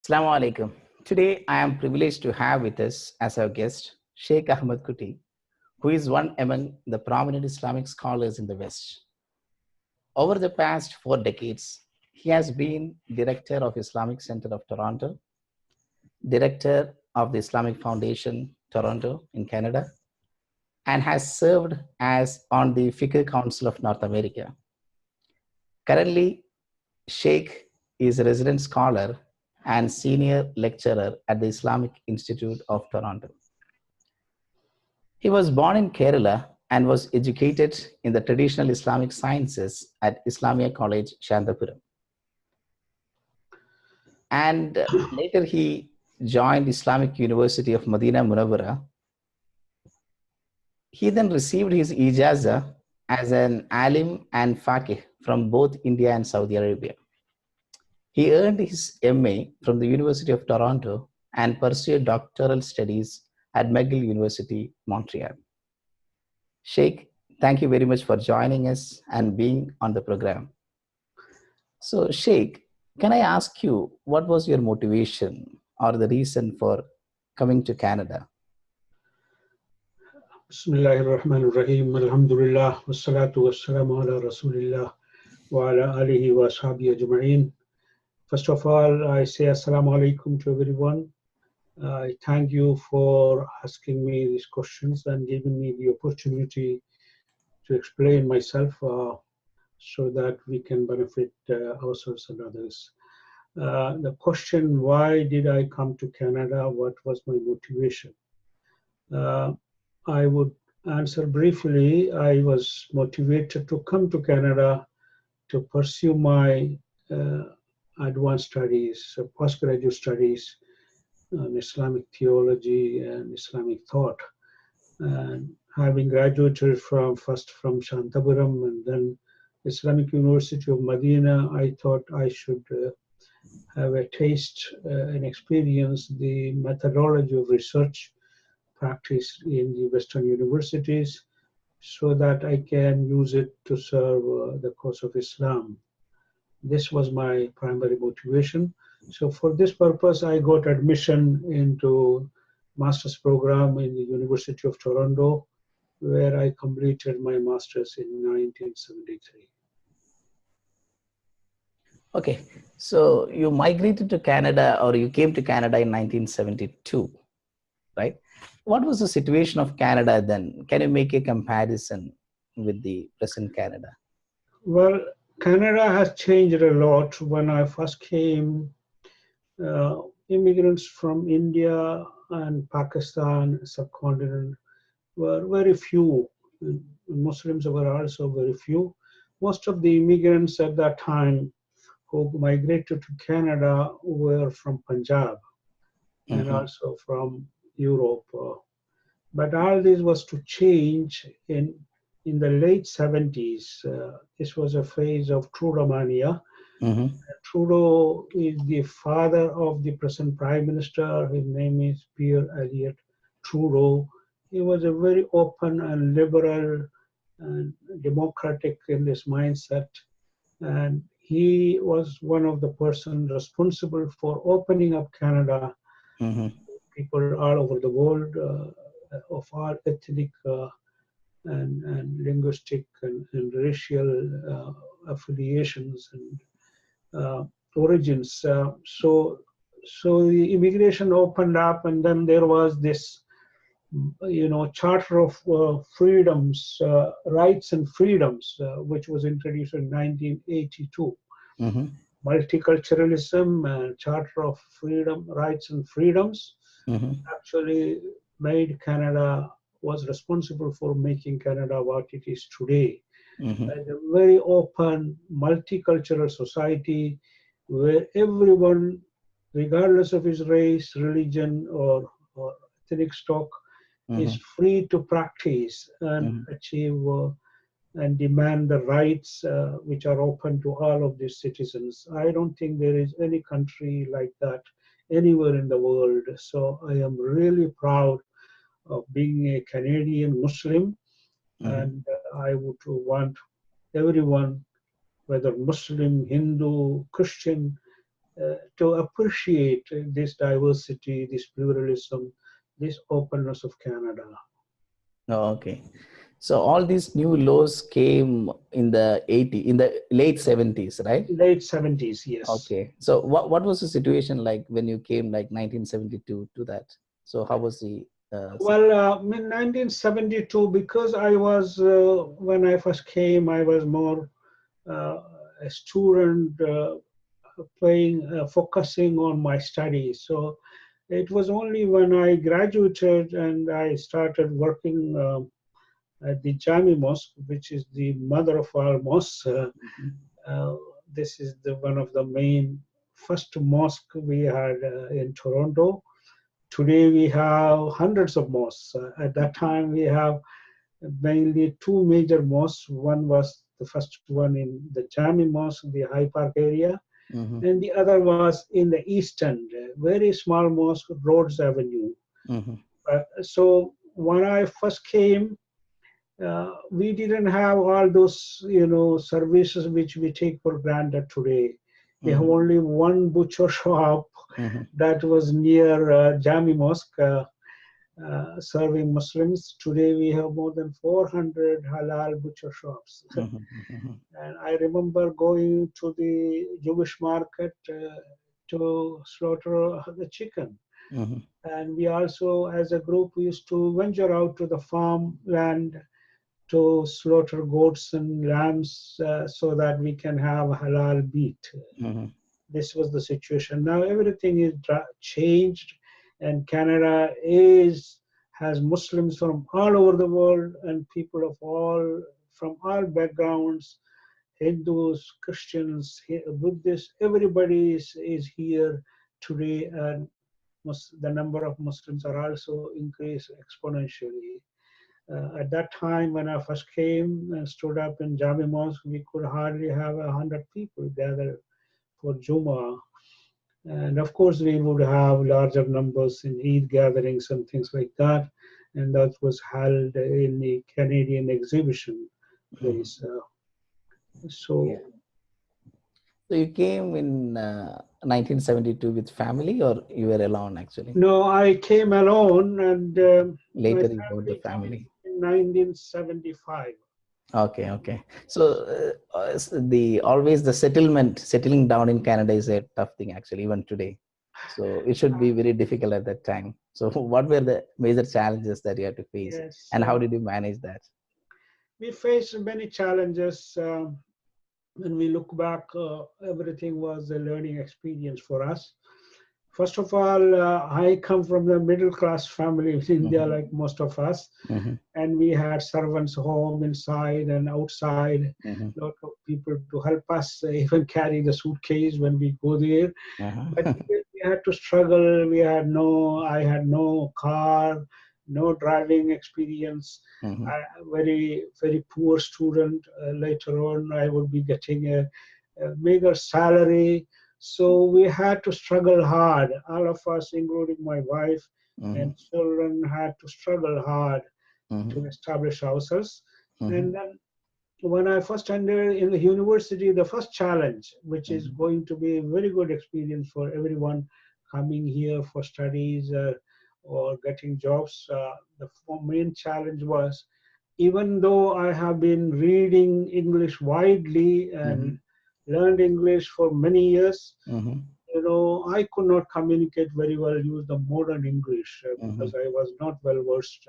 Assalamu alaikum. Today, I am privileged to have with us as our guest Shaikh Ahmad Kutty, who is one among the prominent Islamic scholars in the West. Over the past 4 decades, he has been director of Islamic Center of Toronto, director of the Islamic Foundation, Toronto in Canada, and has served as on the Fiqh Council of North America. Currently, Sheikh is a resident scholar and senior lecturer at the Islamic Institute of Toronto. He was born in Kerala and was educated in the traditional Islamic sciences at Islamia College, Shantapuram. And later he joined Islamic University of Medina Munawwara. He then received his ijazah as an alim and faqih from both India and Saudi Arabia. He earned his MA from the University of Toronto and pursued doctoral studies at McGill University, Montreal. Sheikh, thank you very much for joining us and being on the program. So, Sheikh, can I ask you, what was your motivation or the reason for coming to Canada? Bismillahirrahmanirrahim. Alhamdulillah. Wassalatu wassalamu ala Rasulillah wa ala alihi wa ashabihi ajma'in. First of all, I say assalamu alaikum to everyone. I thank you for asking me these questions and giving me the opportunity to explain myself so that we can benefit ourselves and others. The question, why did I come to Canada? What was my motivation? I would answer briefly. I was motivated to come to Canada to pursue my advanced studies, postgraduate studies on Islamic theology and Islamic thought. And having graduated first from Shantapuram and then Islamic University of Medina, I thought I should have a taste and experience the methodology of research practiced in the Western universities so that I can use it to serve the cause of Islam. This was my primary motivation. So for this purpose, I got admission into master's program in the University of Toronto, where I completed my master's in 1973. Okay, so you migrated to Canada, or you came to Canada in 1972, right? What was the situation of Canada then? Can you make a comparison with the present Canada? Well, Canada has changed a lot. When I first came, immigrants from India and Pakistan, subcontinent, were very few. Muslims were also very few. Most of the immigrants at that time who migrated to Canada were from Punjab and also from Europe. But all this was to change in the late 70s. This was a phase of Trudeau mania. Trudeau is the father of the present Prime Minister. His name is Pierre Elliott Trudeau. He was a very open and liberal and democratic in his mindset. And he was one of the persons responsible for opening up Canada to people all over the world of all ethnic and linguistic and racial affiliations and origins. So the immigration opened up, and then there was this, Charter of Freedoms, Rights and Freedoms, which was introduced in 1982. Multiculturalism and Charter of Freedom, Rights and Freedoms actually made Canada, was responsible for making Canada what it is today. As a very open, multicultural society where everyone, regardless of his race, religion, or ethnic stock, is free to practice and achieve and demand the rights which are open to all of these citizens. I don't think there is any country like that anywhere in the world. So I am really proud of being a Canadian Muslim, and I would want everyone, whether Muslim, Hindu, Christian, to appreciate this diversity, this pluralism, this openness of Canada. Oh, okay. So all these new laws came in the late 70s, right? Late 70s, yes. Okay. So what was the situation like when you came, like 1972 to that? So how was the Well, in 1972, because I was, when I first came, I was more a student focusing on my studies. So it was only when I graduated and I started working at the Jami Mosque, which is the mother of all mosques. Uh, this is one of the main first mosque we had in Toronto. Today we have hundreds of mosques. At that time we have mainly two major mosques. One was the first one in the Jami Mosque, the High Park area, Mm-hmm. and the other was in the East End, very small mosque, Rhodes Avenue. Mm-hmm. So when I first came, we didn't have all those, services which we take for granted today. We have Mm-hmm. only one butcher shop Mm-hmm. that was near Jami Mosque, serving Muslims. Today we have more than 400 halal butcher shops. Mm-hmm. And I remember going to the Jewish market to slaughter the chicken. Mm-hmm. And we also, as a group, we used to venture out to the farmland to slaughter goats and lambs so that we can have halal meat. Mm-hmm. This was the situation. Now everything is changed, and Canada has Muslims from all over the world and people of all from all backgrounds, Hindus, Christians, Buddhists. Everybody is here today, and the number of Muslims are also increased exponentially. At that time, when I first came and stood up in Jami Mosque, we could hardly have 100 people gathered for Jummah. And of course, we would have larger numbers in Eid gatherings and things like that. And that was held in the Canadian exhibition place. So, Yeah. So you came in 1972 with family, or you were alone actually? no, I came alone, and my Later you brought the family came family. in 1975. Okay, okay. So the settling down in Canada is a tough thing actually, even today. So it should be very difficult at that time. So what were the major challenges that you had to face, Yes, and how did you manage that? we faced many challenges. When we look back, everything was a learning experience for us. First of all, I come from the middle class family in India, Mm-hmm. like most of us, Mm-hmm. and we had servants home, inside and outside, Mm-hmm. a lot of people to help us even carry the suitcase when we go there. But Uh-huh. we had to struggle. I had no car, no driving experience. Mm-hmm. Very, very poor student. Later on, I would be getting a meager salary. So we had to struggle hard. All of us, including my wife Mm-hmm. and children, had to struggle hard Mm-hmm. to establish ourselves. Mm-hmm. And then when I first entered in the university, the first challenge, which is Mm-hmm. going to be a very good experience for everyone coming here for studies or getting jobs, the main challenge was, even though I have been reading English widely Mm-hmm. and learned English for many years, Mm-hmm. I could not communicate very well, use the modern English Mm-hmm. because I was not well versed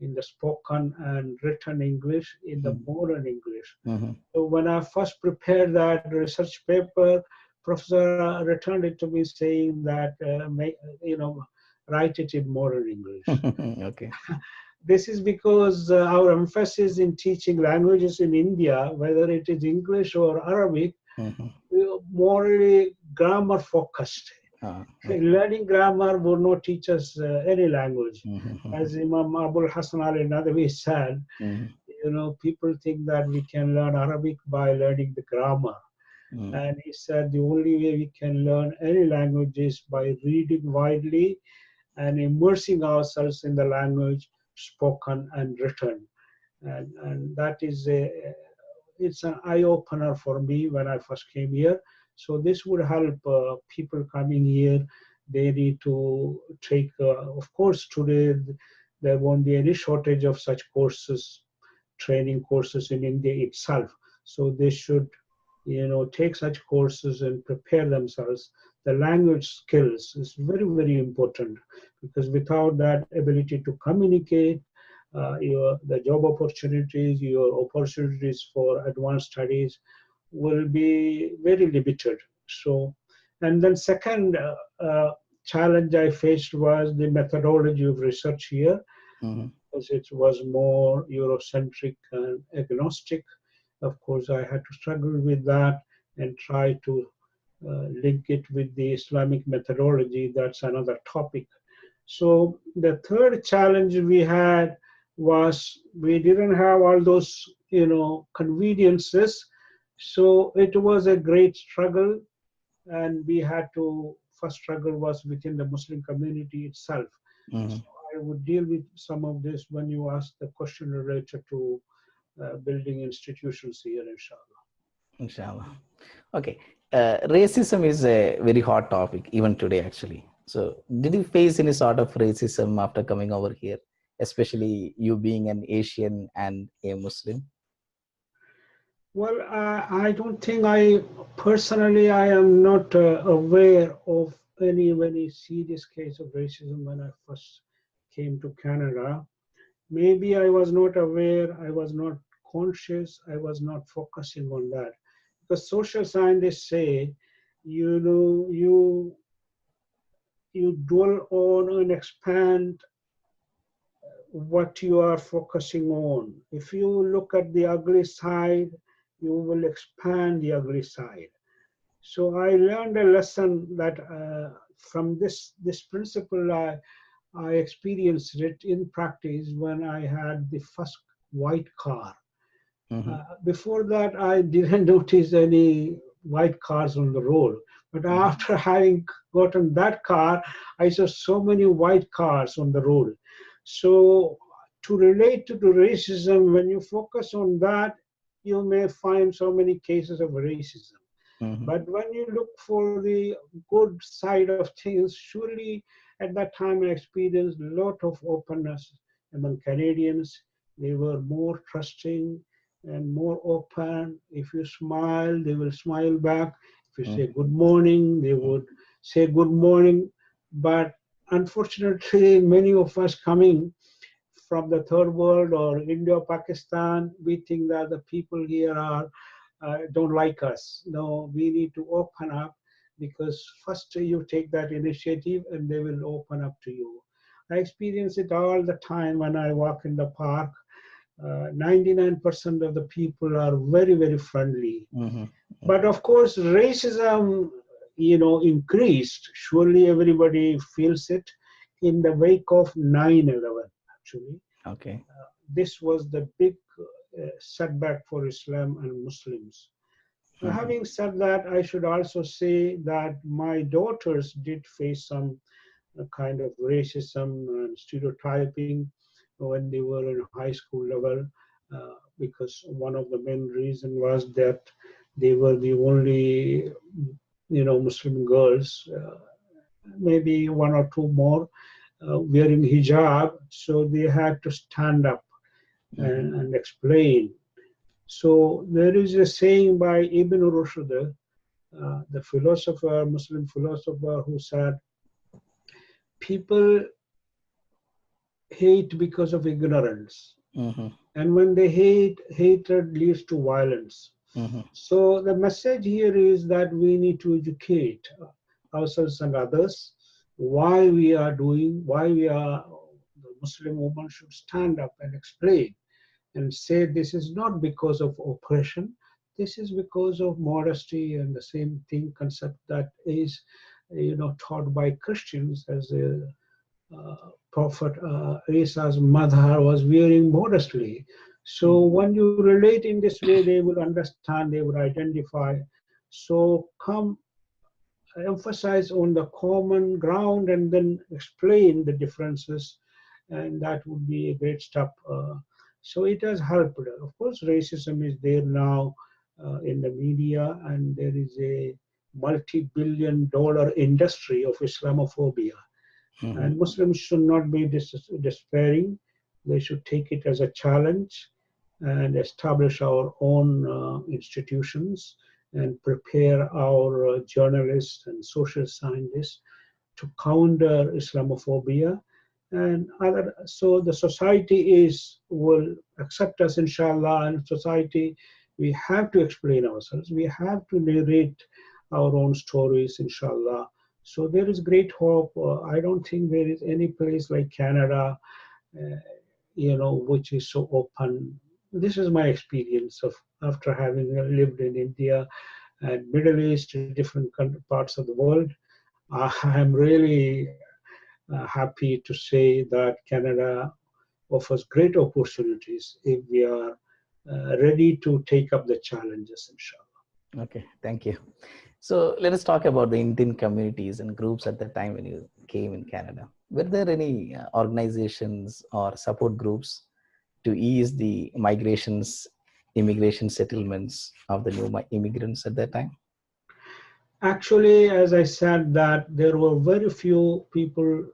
in the spoken and written English, in the modern English. Mm-hmm. So when I first prepared that research paper, professor returned it to me saying that, write it in modern English. Okay. This is because our emphasis in teaching languages in India, whether it is English or Arabic, Mm-hmm. we are morally grammar focused. Okay. Learning grammar would not teach us any language. Mm-hmm. As Imam Abul Hasan Ali Nadwi said, Mm-hmm. people think that we can learn Arabic by learning the grammar. Mm-hmm. And he said the only way we can learn any language is by reading widely and immersing ourselves in the language, spoken and written. And that is it's an eye opener for me when I first came here. So this would help people coming here. They need to take, of course, today there won't be any shortage of such courses, training courses in India itself. So they should, take such courses and prepare themselves. The language skills is very, very important, because without that ability to communicate, the job opportunities, your opportunities for advanced studies will be very limited. So, and then second challenge I faced was the methodology of research here, Mm-hmm. because it was more Eurocentric and agnostic. Of course, I had to struggle with that and try to link it with the Islamic methodology. That's another topic. So the third challenge we had was we didn't have all those, conveniences. So it was a great struggle, and we had to, first struggle was within the Muslim community itself. Mm-hmm. So I would deal with some of this when you ask the question related to building institutions here, inshallah. Inshallah. Okay. Racism is a very hot topic even today, actually. So, did you face any sort of racism after coming over here, especially you being an Asian and a Muslim? Well, I don't think personally, I am not aware of any very serious case of racism when I first came to Canada. Maybe I was not aware, I was not conscious, I was not focusing on that. Because social scientists say, you dwell on and expand what you are focusing on. If you look at the ugly side, you will expand the ugly side. So I learned a lesson that from this principle, I experienced it in practice when I had the first white car. Mm-hmm. Before that, I didn't notice any white cars on the road. But after having gotten that car, I saw so many white cars on the road. So to relate to the racism, when you focus on that, you may find so many cases of racism. Mm-hmm. But when you look for the good side of things, surely at that time I experienced a lot of openness among Canadians. They were more trusting and more open. If you smile, they will smile back. If you say good morning, they would say good morning. But unfortunately, many of us coming from the third world or India, Pakistan, we think that the people here are don't like us. No, we need to open up, because first you take that initiative and they will open up to you. I experience it all the time when I walk in the park. 99% of the people are very, very friendly. Mm-hmm. But of course, racism, increased. Surely everybody feels it in the wake of 9/11, actually. Okay. This was the big setback for Islam and Muslims. Mm-hmm. Having said that, I should also say that my daughters did face some kind of racism and stereotyping when they were in high school level, because one of the main reason was that they were the only, Muslim girls, maybe one or two more, wearing hijab, so they had to stand up and explain. So there is a saying by Ibn Rushd, the philosopher, Muslim philosopher, who said, people hate because of ignorance. Mm-hmm. And when they hate, hatred leads to violence. Mm-hmm. So the message here is that we need to educate ourselves and others why the Muslim woman should stand up and explain and say this is not because of oppression, this is because of modesty, and the same thing concept that is taught by Christians, as a Prophet Isa's mother was wearing modestly. So when you relate in this way, they will understand, they will identify. So come emphasize on the common ground and then explain the differences, and that would be a great step. So it has helped. Of course, racism is there now in the media, and there is a multi-billion-dollar industry of Islamophobia. Mhm. And Muslims should not be despairing. They should take it as a challenge and establish our own institutions and prepare our journalists and social scientists to counter Islamophobia. And other, so the society will accept us, inshallah, and society, we have to explain ourselves. We have to narrate our own stories, inshallah. So there is great hope. I don't think there is any place like Canada, uh, which is so open. This is my experience of after having lived in India and Middle East, different parts of the world. I'm really happy to say that Canada offers great opportunities if we are ready to take up the challenges, inshallah. Okay, thank you. So let us talk about the Indian communities and groups at the time when you came in Canada. Were there any organizations or support groups to ease the immigration settlements of the new immigrants at that time? Actually, as I said, that there were very few people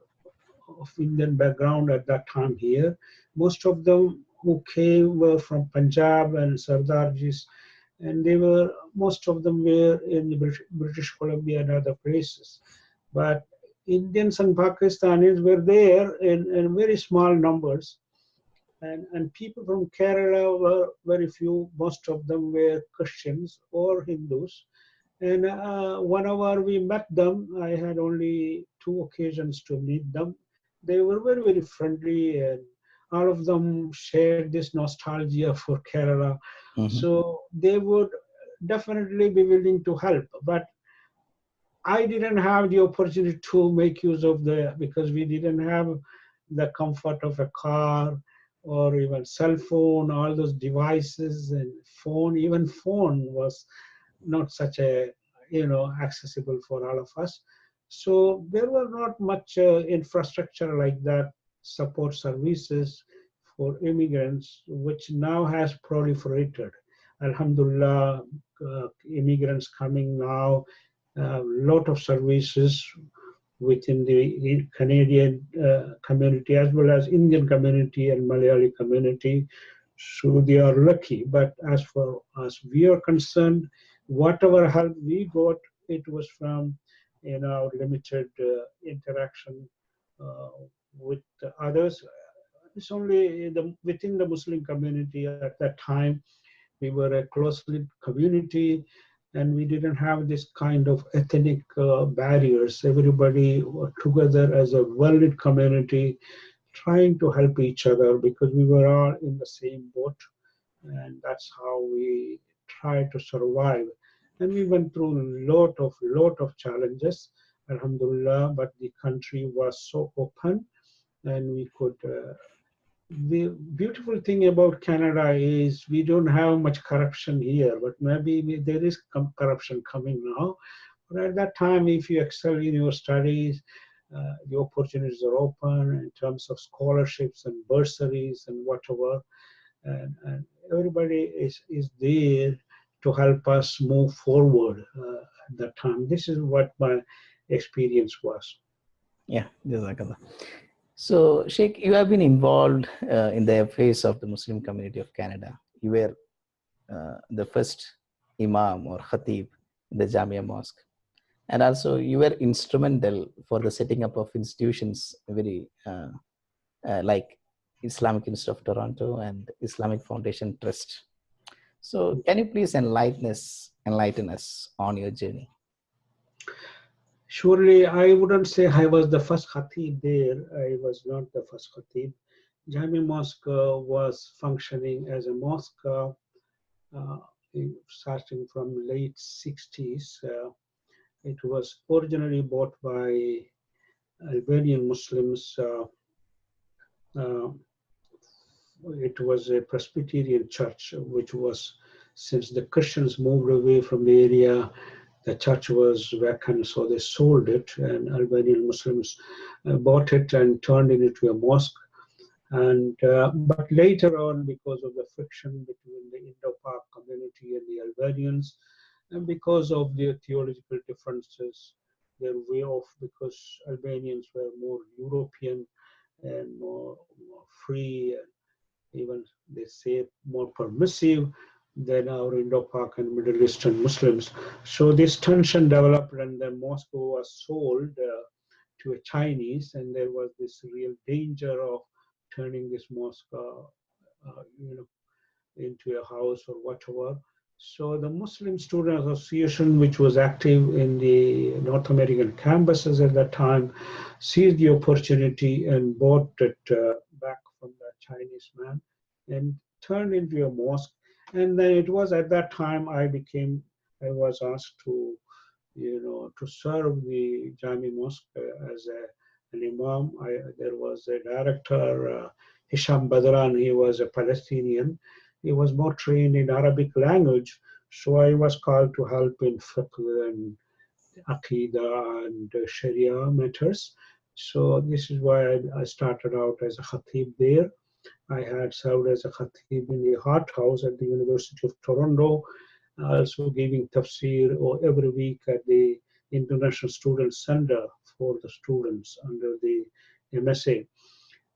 of Indian background at that time here. Most of them who came were from Punjab and Sardarjis, and most of them were in the British Columbia and other places. But Indians and Pakistanis were there in very small numbers, and people from Kerala were very few. Most of them were Christians or Hindus. And whenever we met them, I had only 2 occasions to meet them. They were very, very friendly, and all of them shared this nostalgia for Kerala. Mhm. So they would definitely be willing to help. But I didn't have the opportunity to make use of because we didn't have the comfort of a car or even cell phone, all those devices and even phone was not such a accessible for all of us. So there was not much infrastructure like that, support services for immigrants, which now has proliferated. Alhamdulillah, immigrants coming now, a lot of services within the Canadian community as well as Indian community and Malayali community. So they are lucky. But as for us, we are concerned, whatever help we got, it was from our limited interaction uh, with others. It's only within the Muslim community at that time. We were a close-knit community, and we didn't have this kind of ethnic barriers. Everybody were together as a well-knit community, trying to help each other because we were all in the same boat, and that's how we tried to survive. And we went through a lot of challenges, alhamdulillah, but the country was so open, and we could the beautiful thing about Canada is we don't have much corruption here, but maybe there is corruption coming now. But at that time, if you excel in your studies, the opportunities are open in terms of scholarships and bursaries and whatever, and everybody is there to help us move forward at that time. This is what my experience was. Yeah, Jazakallah. So, Sheikh, you have been involved in the affairs of the Muslim community of Canada. You were the first Imam or Khatib in the Jamia Mosque. And also, you were instrumental for the setting up of institutions like Islamic Institute of Toronto and Islamic Foundation Trust. So, can you please enlighten us on your journey? Surely, I wouldn't say I was the first Khatib there. I was not the first Khatib. Jamia Mosque was functioning as a mosque uh, starting from late 60s. It was originally bought by Albanian Muslims. Uh, it was a Presbyterian church, which was, since the Christians moved away from the area, the church was vacant, so they sold it, and Albanian Muslims bought it and turned it into a mosque. And but later on, because of the friction between the Indo-Pak community and the Albanians, and because of their theological differences, their way of, because Albanians were more European and more free, and even they say more permissive than our Indo-Pak and Middle Eastern Muslims. So this tension developed, and then Moscow was sold to a Chinese, and there was this real danger of turning this mosque, into a house or whatever. So the Muslim Student Association, which was active in the North American campuses at that time, seized the opportunity and bought it back from the Chinese man and turned into a mosque. And then it was at that time I was asked to, to serve the Jami Mosque as an imam. There was a director, Hisham Badran. He was a Palestinian. He was more trained in Arabic language, so I was called to help in fiqh and aqidah and Sharia matters. So this is why I started out as a khatib there. I had served as a khatib in the Hart House at the University of Toronto, also giving tafsir every week at the International Student Center for the students under the MSA.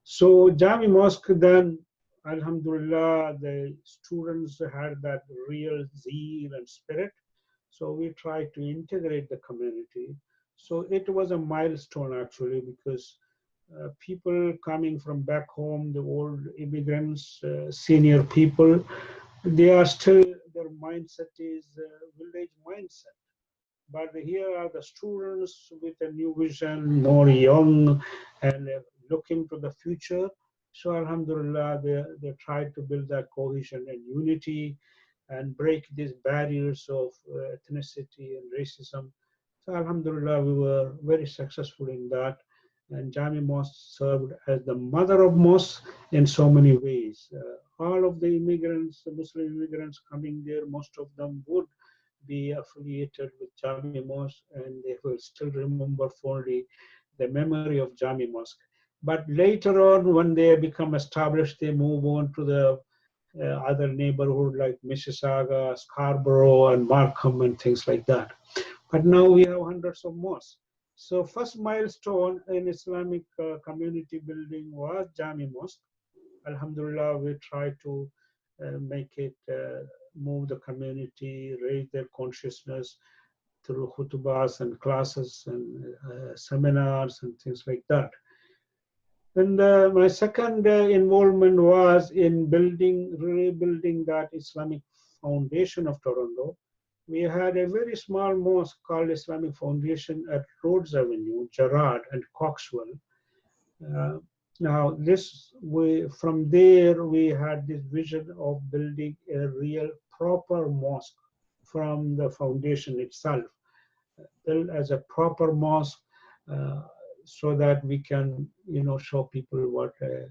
So Jami Mosque then, Alhamdulillah, the students had that real zeal and spirit. So we tried to integrate the community. So it was a milestone actually, because people coming from back home, the old immigrants, senior people, they are still, their mindset is village mindset. But here are the students with a new vision, more young and looking to the future. So Alhamdulillah, they tried to build that cohesion and unity and break these barriers of ethnicity and racism. So Alhamdulillah, we were very successful in that. And Jami Mosque served as the mother of mosques in so many ways. All of the immigrants, the Muslim immigrants coming there, most of them would be affiliated with Jami Mosque, and they will still remember fondly the memory of Jami Mosque. But later on, when they become established, they move on to the other neighborhood like Mississauga, Scarborough, and Markham, and things like that. But now we have hundreds of mosques. So first milestone in Islamic community building was Jami Mosque. Alhamdulillah, we try to make it move the community, raise their consciousness through khutbahs and classes and seminars and things like that. And my second involvement was in rebuilding that Islamic Foundation of Toronto. We had a very small mosque called Islamic Foundation at Rhodes Avenue, Gerrard and Coxwell. Now, from there, we had this vision of building a real proper mosque from the foundation itself, built as a proper mosque, so that we can, show people what a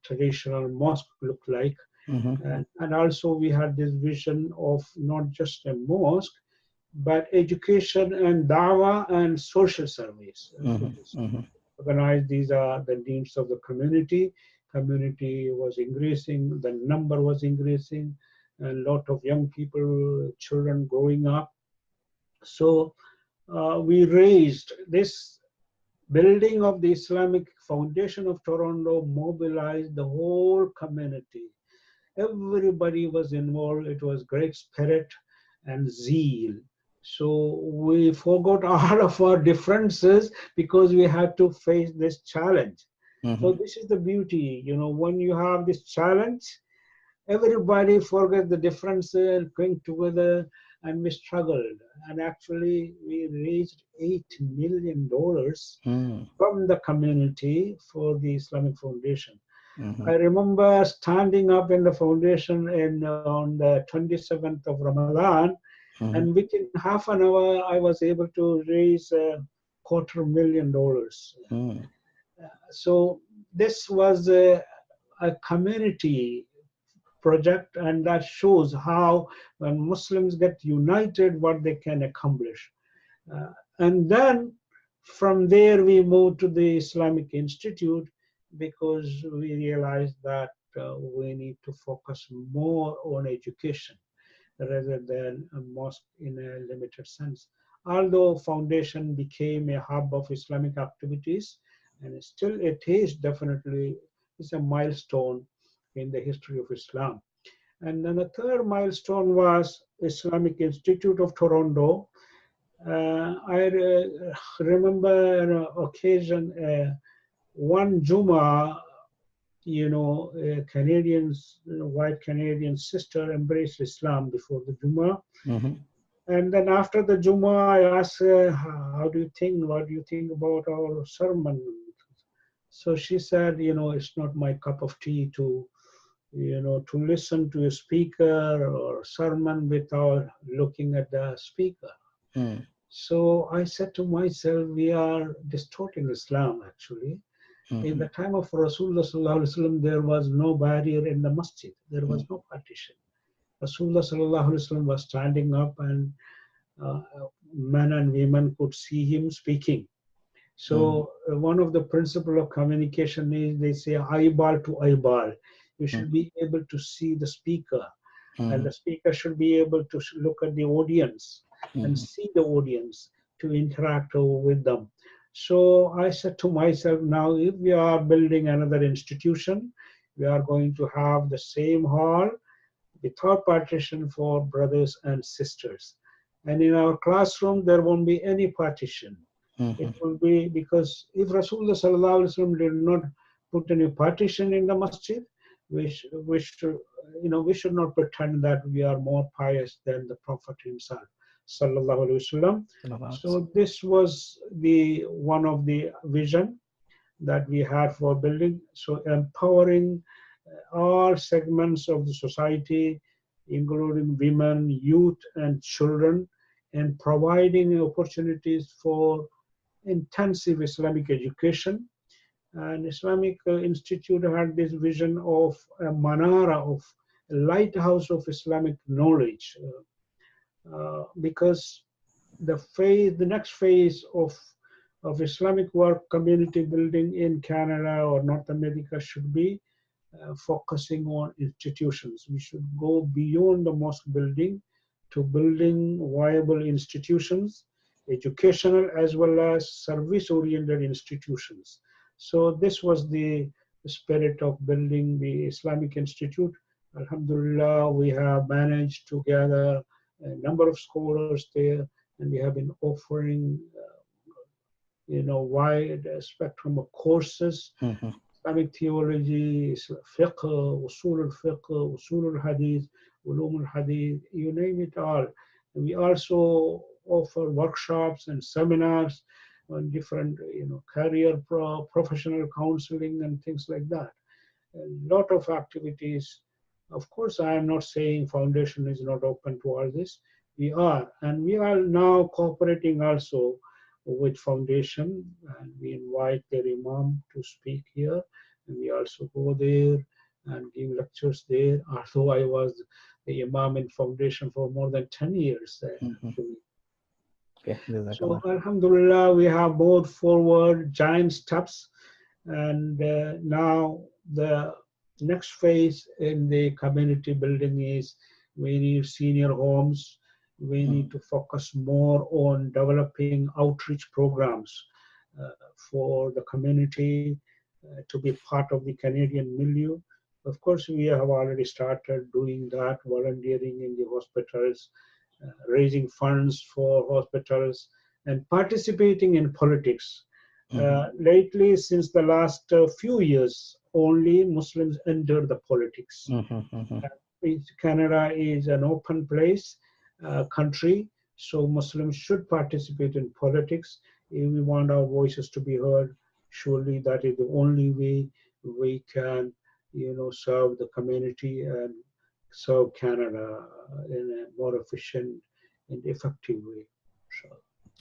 traditional mosque look like. Mm-hmm. And also we had this vision of not just a mosque, but education and dawah and social service. Mm-hmm. Mm-hmm. Organize, these are the needs of the community. Community was increasing, the number was increasing, and a lot of young people, children growing up. So we raised this building of the Islamic Foundation of Toronto, mobilized the whole community. Everybody was involved. It was great spirit and zeal. So we forgot all of our differences because we had to face this challenge. Mm-hmm. So this is the beauty, when you have this challenge, everybody forgets the differences, cling together, and we struggled. And actually, we raised $8 million from the community for the Islamic Foundation. Mm-hmm. I remember standing up in the foundation on the 27th of Ramadan, mm-hmm. and within half an hour, I was able to raise $250,000. Mm. So this was a community project, and that shows how when Muslims get united, what they can accomplish. And then from there, we moved to the Islamic Institute, because we realized that we need to focus more on education. rather than a mosque in a limited sense. Although foundation became a hub of Islamic activities, and still it is definitely is a milestone in the history of Islam. And then the third milestone was Islamic Institute of Toronto. I remember an occasion, one Juma, a white Canadian sister embraced Islam before the Juma. Mm-hmm. And then after the Juma, I asked, how do you think, what do you think about our sermon? So she said, it's not my cup of tea to listen to a speaker or sermon without looking at the speaker. Mm. So I said to myself, we are distorting Islam actually. In Mm-hmm. the time of Rasulullah Sallallahu Alaihi Wasallam, there was no barrier in the masjid. There was no partition. Rasulullah Sallallahu Alaihi Wasallam was standing up, and uh, men and women could see him speaking. So one of the principle of communication is they say eyeball to eyeball. You should be able to see the speaker, and Mm-hmm. the speaker should be able to look at the audience and Mm-hmm. see the audience to interact with them. So I said to myself, now if we are building another institution, we are going to have the same hall without partition for brothers and sisters. And in our classroom, there won't be any partition. It Mm-hmm. will be because if Rasulullah Sallallahu Alaihi Wasallam did not put any partition in the masjid, we should not pretend that we are more pious than the Prophet himself, Sallallahu Alaihi Wasallam. So this was the one of the vision that we had for building. So empowering all segments of the society, including women, youth, and children, and providing opportunities for intensive Islamic education. And Islamic Institute had this vision of a manara, of a lighthouse of Islamic knowledge, because the next phase of Islamic work, community building in Canada or North America should be focusing on institutions. We should go beyond the mosque building to building viable institutions, educational as well as service-oriented institutions. So this was the spirit of building the Islamic Institute. Alhamdulillah, we have managed to gather a number of scholars there, and we have been offering wide spectrum of courses. Mm-hmm. Islamic theology, fiqh, usul al-fiqh, usul al-hadith, ulum al-hadith, you name it all. And we also offer workshops and seminars on different, career professional counseling and things like that. A lot of activities. Of course, I am not saying foundation is not open to all this. We are, and we are now cooperating also with foundation, and we invite their imam to speak here, and we also go there and give lectures there. Although I was the imam in foundation for more than 10 years. Mm-hmm. Okay. So Alhamdulillah, we have moved forward giant steps, and now the next phase in the community building is we need senior homes. We need to focus more on developing outreach programs for the community to be part of the Canadian milieu. Of course, we have already started doing that, volunteering in the hospitals, raising funds for hospitals, and participating in politics. Lately, since the last few years, only Muslims enter the politics. Canada is an open place, country, so Muslims should participate in politics. If we want our voices to be heard, surely that is the only way we can, serve the community and serve Canada in a more efficient and effective way.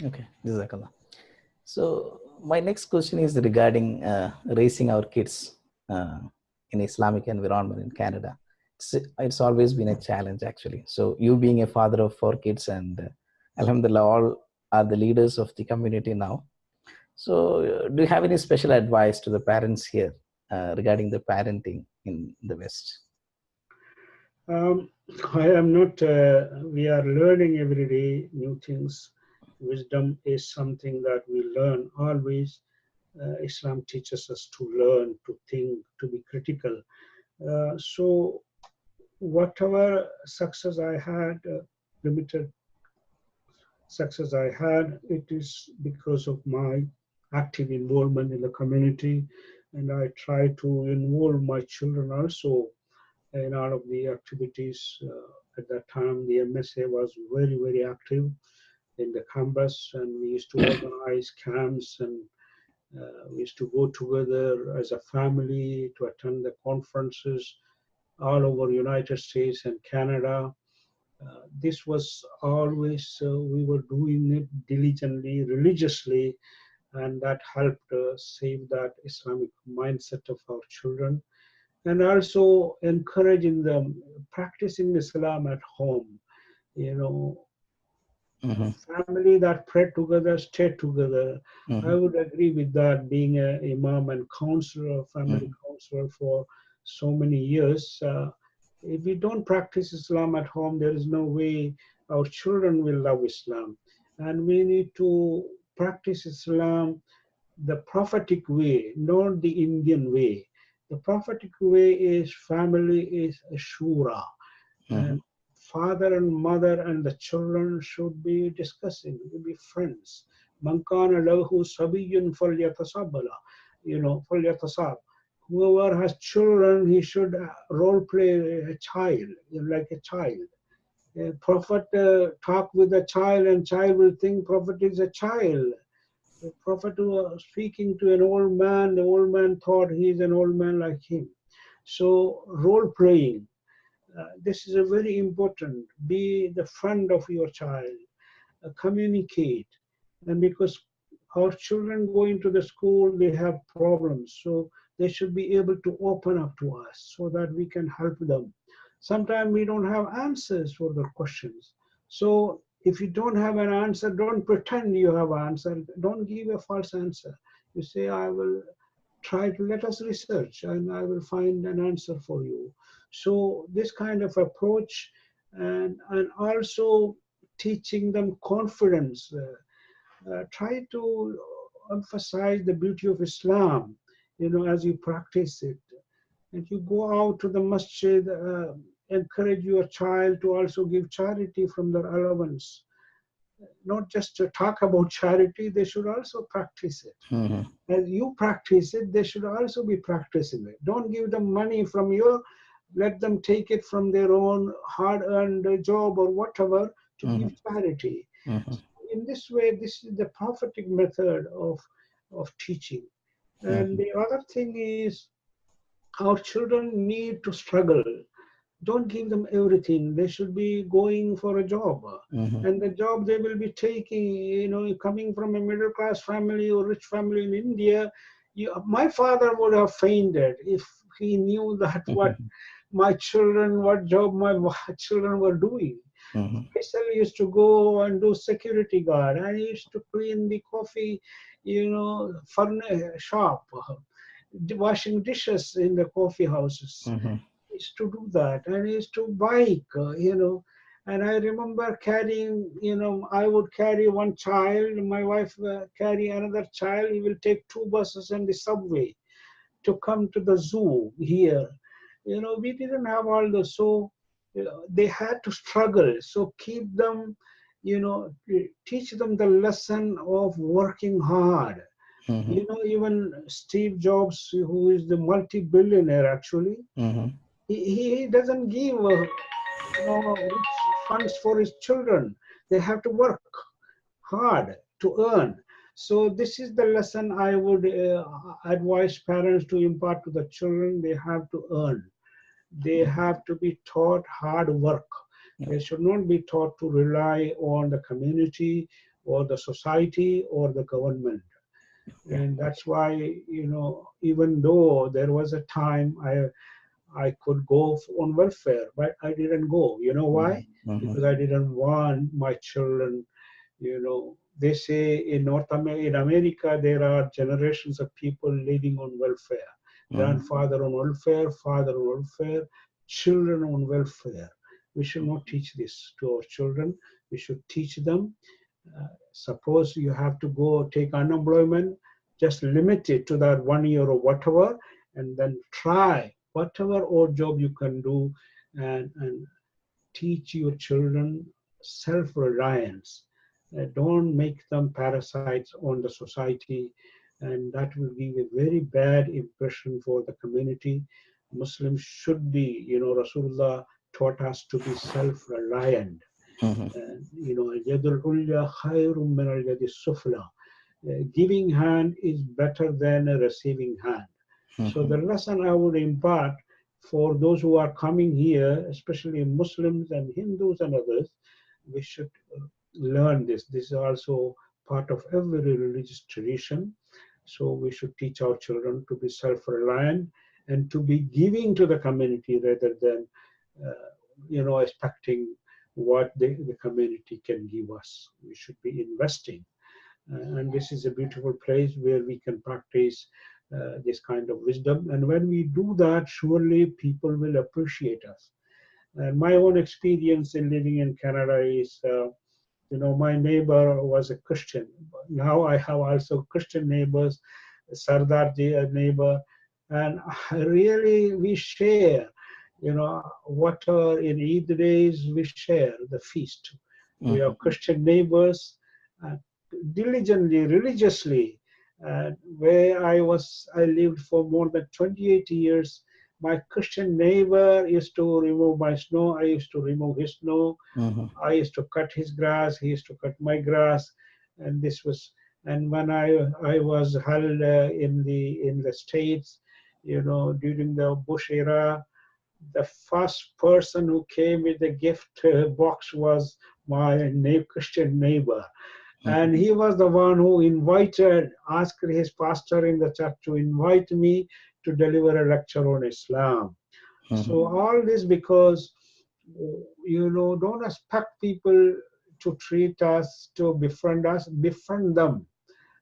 Okay, Jazakallah. So my next question is regarding raising our kids in Islamic environment in Canada. It's always been a challenge actually. So you being a father of 4 kids and Alhamdulillah, all are the leaders of the community now. So do you have any special advice to the parents here regarding the parenting in the West? I am not, we are learning every day new things. Wisdom is something that we learn always. Islam teaches us to learn, to think, to be critical. So, whatever success I had, limited success I had, it is because of my active involvement in the community. And I try to involve my children also in all of the activities. At that time, the MSA was very, very active in the campus, and we used to organize camps, and we used to go together as a family to attend the conferences all over United States and Canada. This was always, we were doing it diligently, religiously, and that helped save that Islamic mindset of our children, and also encouraging them practicing Islam at home. You know, Mm-hmm. family that pray together, stay together. I Mm-hmm. would agree with that. Being an imam and counselor, family counselor for so many years, if we don't practice Islam at home, there is no way our children will love Islam. And we need to practice Islam the prophetic way, not the Indian way. The prophetic way is family is a shura, Mm-hmm. and father and mother and the children should be discussing, should be friends. Man kana lahu sabiyyun falyatasabala, falyatasab. Whoever has children, he should role play a child, like a child. A prophet talk with a child, and child will think prophet is a child. The prophet was speaking to an old man. The old man thought he is an old man like him. So role playing, this is a very important. Be the friend of your child, communicate, and because our children go into the school, they have problems, so they should be able to open up to us so that we can help them. Sometimes we don't have answers for the questions, so if you don't have an answer, don't pretend you have an answer. Don't give a false answer. You say, I will try to, let us research and I will find an answer for you. So this kind of approach, and also teaching them confidence. Try to emphasize the beauty of Islam, as you practice it. And you go out to the masjid, encourage your child to also give charity from their allowance. Not just to talk about charity, they should also practice it. Mm-hmm. As you practice it, they should also be practicing it. Don't give them money from your, let them take it from their own hard-earned job or whatever to give charity. Mm-hmm. In this way, this is the prophetic method of teaching. And Mm-hmm. the other thing is, our children need to struggle. Don't give them everything. They should be going for a job. Mm-hmm. And the job they will be taking, coming from a middle class family or rich family in India, my father would have fainted if he knew that what job my children were doing. Mm-hmm. Faisal used to go and do security guard. I used to clean the coffee, shop, washing dishes in the coffee houses. Mm-hmm. Used to do that, and used to bike, and I remember carrying, I would carry one child, my wife carry another child. We will take two buses and the subway to come to the zoo here. We didn't have all those, so they had to struggle. So keep them, teach them the lesson of working hard. Mm-hmm. Even Steve Jobs, who is the multi-billionaire actually, Mm-hmm. he doesn't give rich funds for his children. They have to work hard to earn. So this is the lesson I would advise parents to impart to the children. They have to earn. They have to be taught hard work. Yeah. They should not be taught to rely on the community or the society or the government. Yeah. And that's why, even though there was a time I could go on welfare, but I didn't go. You know why? Mm-hmm. Because I didn't want my children, they say in in America, there are generations of people living on welfare. Mm-hmm. Grandfather on welfare, father on welfare, children on welfare. We should not teach this to our children. We should teach them. Suppose you have to go take unemployment, just limit it to that 1 year or whatever, and then try whatever odd job you can do, and teach your children self-reliance. Don't make them parasites on the society, and that will give a very bad impression for the community. Muslims should be, Rasulullah taught us to be self-reliant. Mhm. Al-yadul ulya khayrun min al-yadi sufla. Giving hand is better than a receiving hand. So Mhm. the lesson I would impart for those who are coming here, especially Muslims and Hindus and others, we should learn this. This is also part of every religious tradition. So we should teach our children to be self-reliant and to be giving to the community rather than, expecting what the community can give us. We should be investing. And this is a beautiful place where we can practice this kind of wisdom. And when we do that, surely people will appreciate us. And my own experience in living in Canada is, my neighbor was a Christian. Now I have also Christian neighbors, Sardarji, a neighbor, and really we share, whatever in Eid days we share the feast. We Mhm. have Christian neighbors, uh, diligently, religiously. Where I lived for more than 28 years. My Christian neighbor used to remove my snow. I used to remove his snow. Mhm. I used to cut his grass. He used to cut my grass, and this was. And when I was held in the States, during the Bush era, the first person who came with the gift box was my Christian neighbor. Mhm. And he was the one who asked his pastor in the church to invite me to deliver a lecture on Islam. Mhm. So all this because, don't expect people to treat us, to befriend us, befriend them.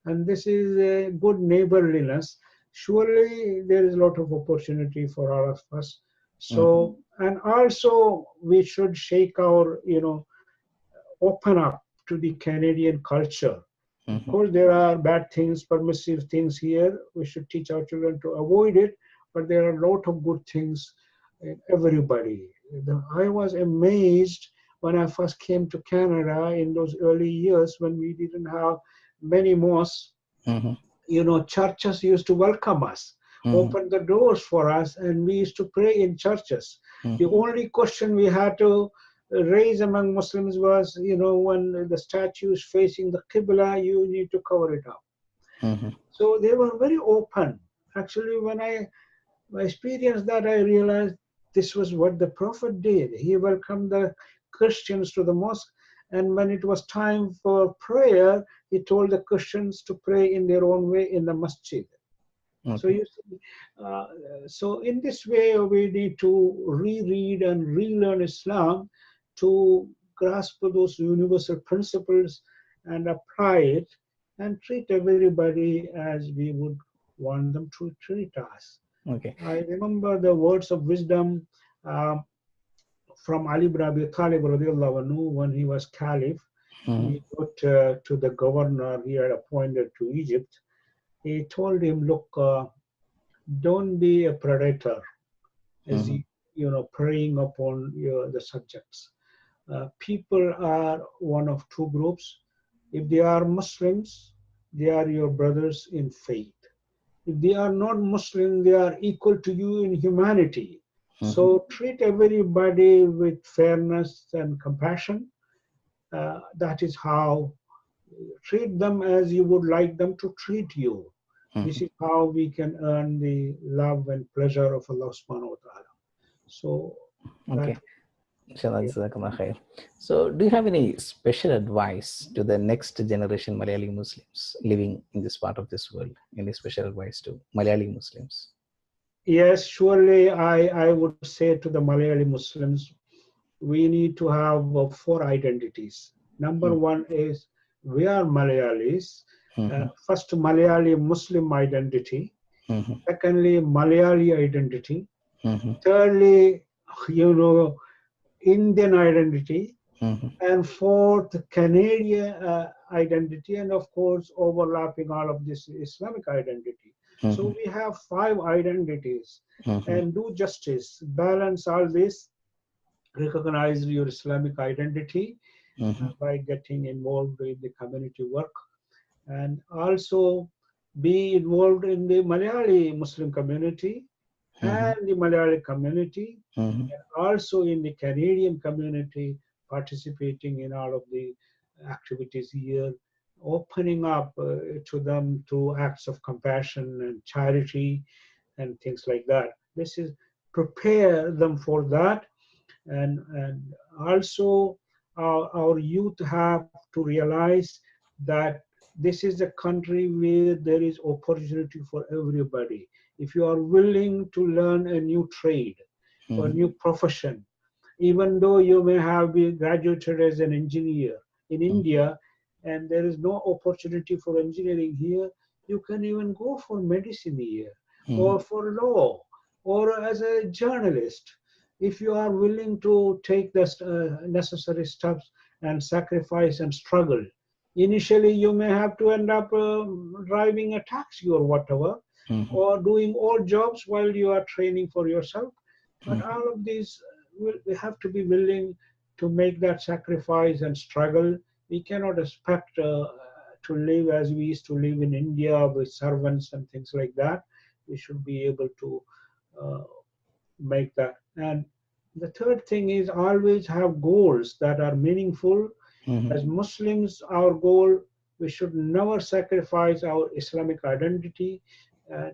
And this is a good neighborliness. Surely there is a lot of opportunity for all of us. Mhm. So, and also we should shake our, open up to the Canadian culture. Of Mhm. course, there are bad things, permissive things here. We should teach our children to avoid it, but there are a lot of good things in everybody. I was amazed when I first came to Canada in those early years when we didn't have many mosques. Mhm. Churches used to welcome us, Mhm. open the doors for us, and we used to pray in churches. The Mhm. only question we had to raise among Muslims was, when the statue is facing the Qibla, you need to cover it up. Mhm. So they were very open. Actually, when I experienced that, I realized this was what the Prophet did. He welcomed the Christians to the mosque, and when it was time for prayer, he told the Christians to pray in their own way in the masjid. So Okay. you see, uh, so in this way, we need to reread and relearn Islam to grasp those universal principles and apply it and treat everybody as we would want them to treat us. Okay. I remember the words of wisdom from Ali ibn Abi Talib radiallahu anhu when he was caliph. Mhm. He wrote to the governor he had appointed to Egypt. He told him, look, don't be a predator as Mhm. preying upon the subjects. People are one of two groups. If they are Muslims, they are your brothers in faith. If they are not Muslim, they are equal to you in humanity. Mhm. So treat everybody with fairness and compassion. That is how treat them as you would like them to treat you. This Mhm. is how we can earn the love and pleasure of Allah subhanahu wa ta'ala. So that, Okay. Inshallah, yeah. Jazakallah khair. So, do you have any special advice to the next generation Malayali Muslims living in this part of this world? Any special advice to Malayali Muslims? Yes, surely I would say to the Malayali Muslims, we need to have four identities. Number one is we are Malayalis. Mm-hmm. First, Malayali Muslim identity. Mm-hmm. Secondly, Malayali identity. Mm-hmm. Thirdly, you know, Indian identity, Mm-hmm. and fourth, Canadian identity, and of course, overlapping all of this Islamic identity. Mm-hmm. So we have five identities, Mm-hmm. and do justice, balance all this, recognize your Islamic identity Mm-hmm. by getting involved in the community work, and also be involved in the Malayali Muslim community Mm-hmm. and the Malayali community, Mm-hmm. also in the Canadian community, participating in all of the activities here, opening up to them through acts of compassion and charity and things like that. This is prepare them for that, and also our youth have to realize that this is a country where there is opportunity for everybody. If you are willing to learn a new trade or Mm-hmm. new profession, even though you may have been graduated as an engineer in India and there is no opportunity for engineering here, you can even go for medicine here Mm-hmm. or for law or as a journalist. If you are willing to take the necessary steps and sacrifice and struggle, initially you may have to end up driving a taxi or whatever, Mm-hmm. or doing odd jobs while you are training for yourself. But Mm-hmm. all of these, we have to be willing to make that sacrifice and struggle. We cannot expect to live as we used to live in India with servants and things like that. We should be able to uh, make that. And the third thing is always have goals that are meaningful. Mm-hmm. As Muslims, our goal, we should never sacrifice our Islamic identity and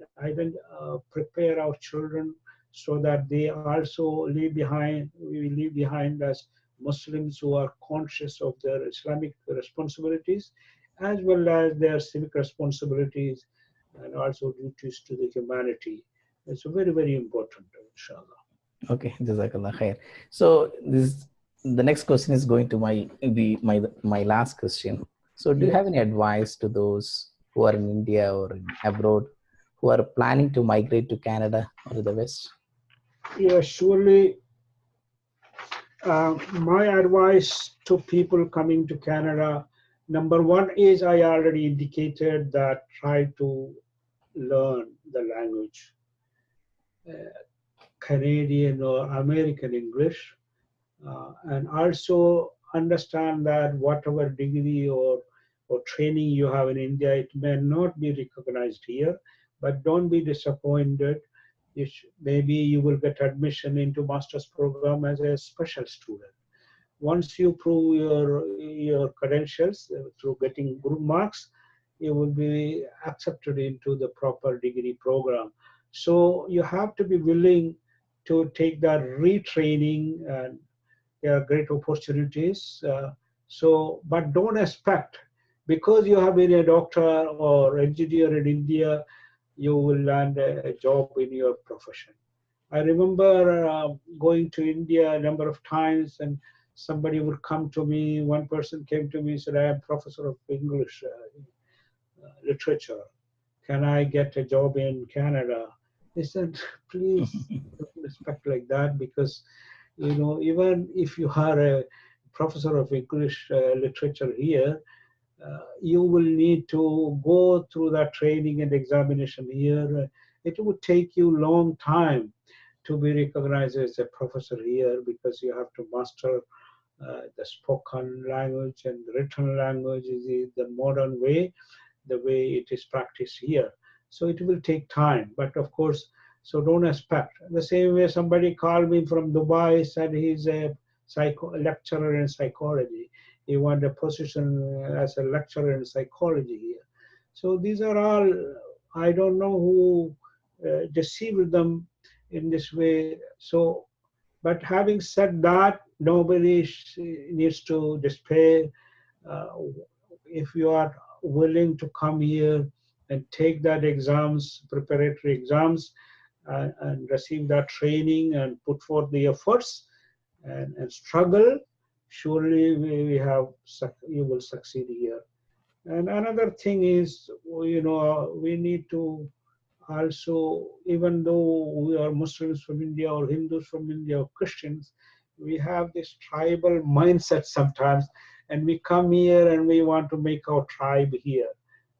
prepare our children so that they also leave behind, we leave behind as Muslims who are conscious of their Islamic responsibilities as well as their civic responsibilities and also duties to the humanity. It's very, very important, inshallah. Okay, Jazakallah khair. So this the next question is going to my last question. So do you Yes. have any advice to those who are in India or in abroad who are planning to migrate to Canada or to the West? Yeah, surely my advice to people coming to Canada, number one is I already indicated that try to learn the language, uh, Canadian or American English, and also understand that whatever degree or training you have in India, it may not be recognized here, but don't be disappointed. Maybe you will get admission into master's program as a special student. Once you prove your credentials through getting good marks, you will be accepted into the proper degree program. So you have to be willing to take that retraining, and there are great opportunities. But don't expect because you have been a doctor or engineer in India, you will land a job in your profession. I remember going to India a number of times, and somebody would come to me. One person came to me and said, "I am professor of English literature. Can I get a job in Canada?" I said, "Please don't expect like that because, even if you are a professor of English literature here, you will need to go through that training and examination here. It would take you a long time to be recognized as a professor here because you have to master the spoken language and the written language is the modern way, the way it is practiced here. So it will take time, but of course, so don't expect. The same way somebody called me from Dubai, said he's a lecturer in psychology. He wanted a position as a lecturer in psychology here. So these are all, I don't know who deceived them in this way. So, but having said that, nobody needs to despair. Uh, if you are willing to come here and take that exams, preparatory exams, and receive that training and put forth the efforts and struggle, surely we have you will succeed here. And another thing is, we need to also, even though we are Muslims from India or Hindus from India or Christians, we have this tribal mindset sometimes, and we come here and we want to make our tribe here.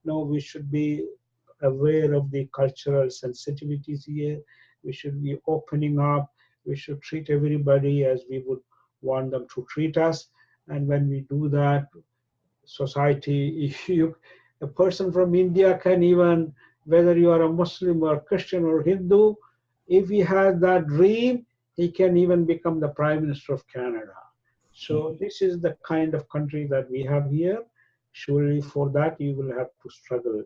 No, we should be aware of the cultural sensitivities here. We should be opening up. We should treat everybody as we would want them to treat us. And when we do that, society, if you, a person from India can even, whether you are a Muslim or Christian or Hindu, if he has that dream, he can even become the Prime Minister of Canada. So this is the kind of country that we have here. Surely for that you will have to struggle.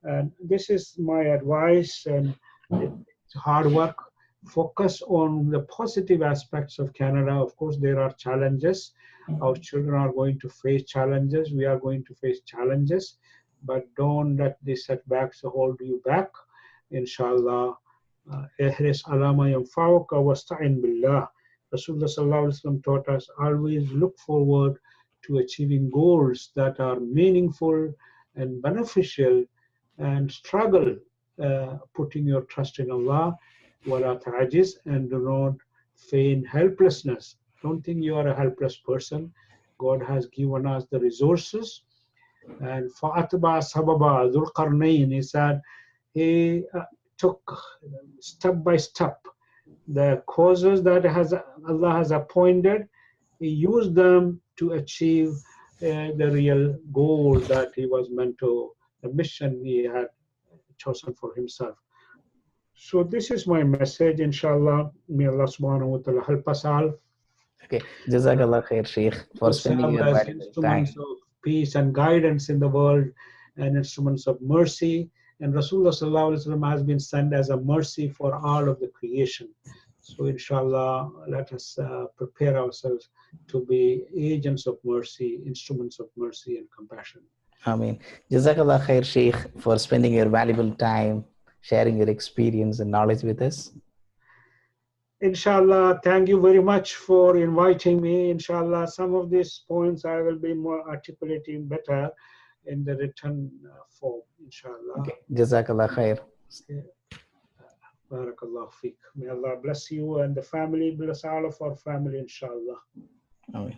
And this is my advice, and it's hard work. Focus on the positive aspects of Canada. Of course, there are challenges. Our children are going to face challenges. We are going to face challenges, but don't let the setbacks hold you back. Inshallah. Ihris alama yanfa'uka wasta'in billah. Rasulullah sallallahu alaihi wasallam taught us, always look forward to achieving goals that are meaningful and beneficial, and struggle putting your trust in Allah, wala ta'ajiz, and do not feign helplessness. Don't think you are a helpless person. God has given us the resources. And fa'atba sababa, Dhul Qarnayn, he said, he took step by step the causes that Allah has appointed. He used them to achieve the real goal that he was meant to, the mission he had chosen for himself. So this is my message, inshallah. May Allah subhanahu wa ta'ala help us all. Okay, Jazakallah khair, Sheikh, for To spending serve your as valuable instruments time. of peace and guidance in the world, and instruments of mercy. And Rasulullah sallallahu alaihi wasallam has been sent as a mercy for all of the creation. So inshallah, let us prepare ourselves to be agents of mercy, instruments of mercy and compassion. Ameen. Jazakallah khair, Sheikh, for spending your valuable time, sharing your experience and knowledge with us. Inshallah, thank you very much for inviting me. Inshallah, some of these points I will be more articulating better in the written form, inshallah. Okay, Jazakallah khair. Barakallah feek. May Allah bless you and the family, bless all of our family, inshallah. Ameen.